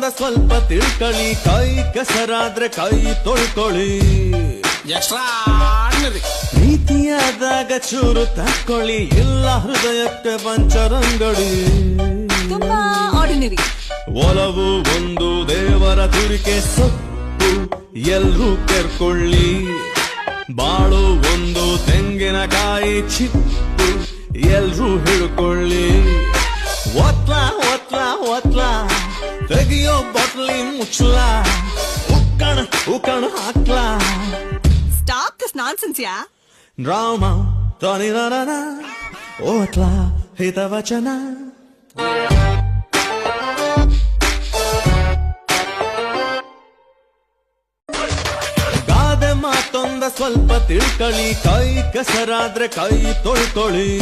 ಸ್ವಲ್ಪ ತಿಳ್ಕೊಳ್ಳಿ, ಕೈ ಕೆಸರಾದ್ರೆ ಕೈ ತೊಳ್ಕೊಳ್ಳಿ. ಪ್ರೀತಿಯಾದಾಗ ಚೂರು ತಕ್ಕೊಳ್ಳಿ, ಇಲ್ಲ ಹೃದಯಕ್ಕೆ ಪಂಚರಂಗಡಿ. ತುಂಬಾ ಆರ್ಡಿನರಿ. ಒಲವು ಒಂದು ದೇವರ ತುರಿಕೆ ಸೊಪ್ಪು, ಎಲ್ರೂ ಕೆರ್ಕೊಳ್ಳಿ. ಬಾಳು ಒಂದು ತೆಂಗಿನಕಾಯಿ ಚಿಪ್ಪು, ಎಲ್ರೂ ಹಿಡ್ಕೊಳ್ಳಿ. ಒತ್ಲಾ ಒತ್ಲಾ ಒತ್ಲಾ ತೆಗಿಯೋ ಬಾಟ್ಲಿ ಮುಚ್ಚಲ, ಉಕ್ಕಣ ಹಾಕ್ಲಾ. Stop this nonsense, yeah? Drama ತನಿರನ ಓತ್ಲಾ ಹಿತವಚನ. ಗಾದೆ ಮಾತೊಂದ ಸ್ವಲ್ಪ ತಿಳ್ಕೊಳ್ಳಿ, ಕೈ ಕೆಸರಾದ್ರೆ ಕೈ ತೊಳ್ಕೊಳ್ಳಿ.